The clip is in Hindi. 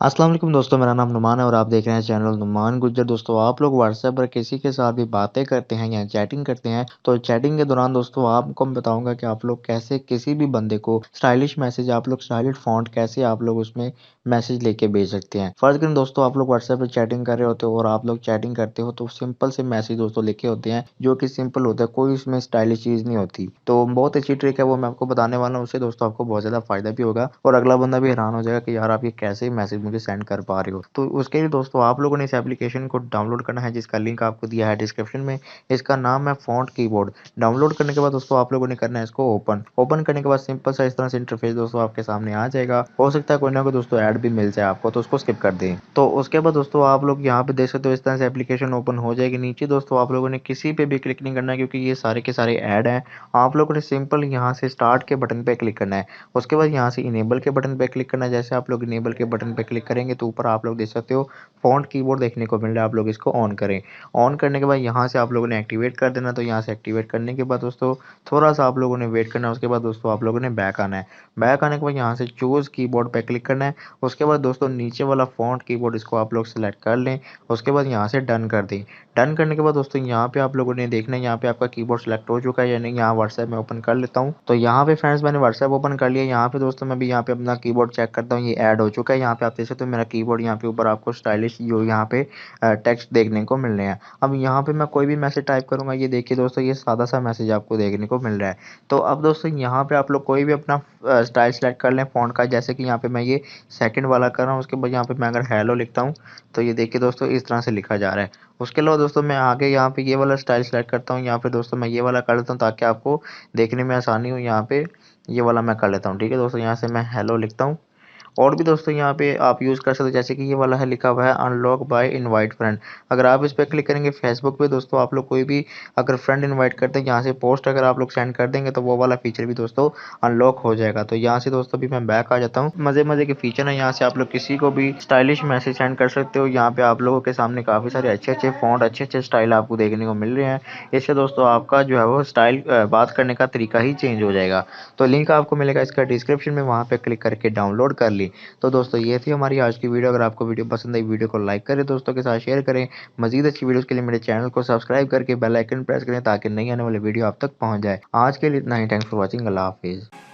अस्सलाम वालेकुम दोस्तों, मेरा नाम नुमान है और आप देख रहे हैं चैनल नुमान गुज्जर। दोस्तों, आप लोग व्हाट्सएप पर किसी के साथ भी बातें करते हैं या चैटिंग करते हैं, तो चैटिंग के दौरान दोस्तों आपको मैं बताऊँगा कि आप लोग कैसे किसी भी बंदे को स्टाइलिश मैसेज आप लोग स्टाइलिश फ़ॉन्ट कैसे आप लोग उसमें मैसेज लेके भेज सकते हैं। फ़र्ज़ करें दोस्तों आप लोग व्हाट्सएप पे चैटिंग कर रहे होते हो और आप लोग चैटिंग करते हो तो सिंपल से मैसेज दोस्तों लिखे होते हैं, जो कि सिंपल होता है, कोई उसमें स्टाइलिश चीज़ नहीं होती। तो बहुत अच्छी ट्रिक है वो मैं आपको बताने वाला हूँ, उससे दोस्तों आपको बहुत ज़्यादा फ़ायदा भी होगा और अगला बंदा भी हैरान हो जाएगा कि यार आप ये कैसे मैसेज मुझे सेंड कर पा रहे हो। तो उसके लिए दोस्तों आप लोगों ने इस एप्लीकेशन को डाउनलोड करना है जिसका लिंक आपको दिया है डिस्क्रिप्शन में। इसका नाम है फ़ॉन्ट कीबोर्ड। डाउनलोड करने के बाद दोस्तों आप लोगों ने करना है इसको ओपन। ओपन करने के बाद सिंपल सा इस तरह से इंटरफेस दोस्तों आपके सामने आ जाएगा। हो सकता है कोई ना कोई दोस्तों ऐड भी मिल जाए आपको, तो उसको स्किप कर दें। तो उसके बाद दोस्तों आप लोग यहाँ पे देख सकते हो इस तरह से एप्लीकेशन ओपन हो जाएगी। नीचे दोस्तों आप लोगों ने किसी पे भी क्लिक नहीं करना है क्योंकि ये सारे के सारे ऐड हैं। आप लोगों ने सिंपल यहाँ से स्टार्ट के बटन पे क्लिक करना है। उसके बाद यहाँ से इनेबल के बटन पे क्लिक करना है। जैसे आप लोग इनेबल के बटन पे क्लिक करेंगे तो ऊपर आप लोग देख सकते हो फ़ॉन्ट कीबोर्ड देखने को मिल रहा है, आप लोग इसको ऑन करें। ऑन करने के बाद यहाँ से आप लोगों ने एक्टिवेट कर देना, तो यहाँ से एक्टिवेट करने के बाद दोस्तों थोड़ा-सा आप लोगों ने वेट करना है, उसके बाद दोस्तों आप लोगों ने बैक आना है। बैक आने के बाद यहाँ से चूज़ कीबोर्ड पे क्लिक करना है, उसके बाद दोस्तों नीचे वाला फ़ॉन्ट कीबोर्ड इसको आप लोग सेलेक्ट कर लें, उसके बाद यहाँ से डन कर दें। डन करने के बाद दोस्तों यहाँ पे आप लोगों ने देखना है यहाँ पे आपका कीबोर्ड सेलेक्ट हो चुका है या नहीं, यहाँ व्हाट्सएप में ओपन कर लेता हूँ। तो यहाँ पे फ्रेंड्स मैंने व्हाट्सएप ओपन कर लिया, यहाँ पे दोस्तों मैं भी यहाँ पे अपना कीबोर्ड चेक करता हूँ, ये ऐड हो चुका है। यहाँ पे आप देख सकते हो मेरा कीबोर्ड यहाँ पे ऊपर आपको स्टाइलिश जो यहाँ पे टेक्स्ट देखने को मिल रहे हैं। अब यहाँ पे मैं कोई भी मैसेज टाइप करूँगा, ये देखिए दोस्तों ये सादा सा मैसेज आपको देखने को मिल रहा है। तो अब दोस्तों यहाँ पे आप लोग कोई भी अपना स्टाइल सेलेक्ट कर लें फ़ॉन्ट का, जैसे कि यहाँ पे मैं ये सेकंड वाला कर रहा हूँ, उसके बाद यहाँ पे मैं अगर हेलो लिखता हूँ, तो ये देखिए दोस्तों इस तरह से लिखा जा रहा है। उसके अलावा दोस्तों मैं आगे यहाँ पे ये वाला स्टाइल सेलेक्ट करता हूँ, यहाँ पे दोस्तों मैं ये वाला कर लेता हूँ ताकि आपको देखने में आसानी हो। यहाँ पे ये वाला मैं कर लेता हूँ, ठीक है दोस्तों, यहाँ से मैं हेलो लिखता हूँ। और भी दोस्तों यहाँ पे आप यूज़ कर सकते हो, जैसे कि ये वाला है लिखा हुआ है अनलॉक बाय इनवाइट फ्रेंड। अगर आप इस पे क्लिक करेंगे फेसबुक पे दोस्तों आप लोग कोई भी अगर फ्रेंड इनवाइट करते हैं, यहाँ से पोस्ट अगर आप लोग सेंड कर देंगे तो वो वाला फीचर भी दोस्तों अनलॉक हो जाएगा। तो यहाँ से दोस्तों अभी मैं बैक आ जाता हूँ। मज़े-मज़े के फीचर है, यहाँ से आप लोग किसी को भी स्टाइलिश मैसेज सेंड कर सकते हो। यहाँ पे आप लोगों के सामने काफ़ी सारे अच्छे-अच्छे फ़ॉन्ट, अच्छे-अच्छे स्टाइल आपको देखने को मिल रहे हैं। इससे दोस्तों आपका जो है वो स्टाइल बात करने का तरीका ही चेंज हो जाएगा। तो लिंक आपको मिलेगा इसका डिस्क्रिप्शन में, वहाँ पे क्लिक करके डाउनलोड कर लें। तो दोस्तों ये थी हमारी आज की वीडियो। अगर आपको वीडियो पसंद आई, वीडियो को लाइक करें, दोस्तों के साथ शेयर करें। मज़ीद अच्छी वीडियोज़ के लिए मेरे चैनल को सब्सक्राइब करके बेल आइकन प्रेस करें ताकि नई आने वाली वीडियो आप तक पहुँच जाए। आज के लिए इतना ही। Thanks for watching. अल्लाह हाफ़िज़।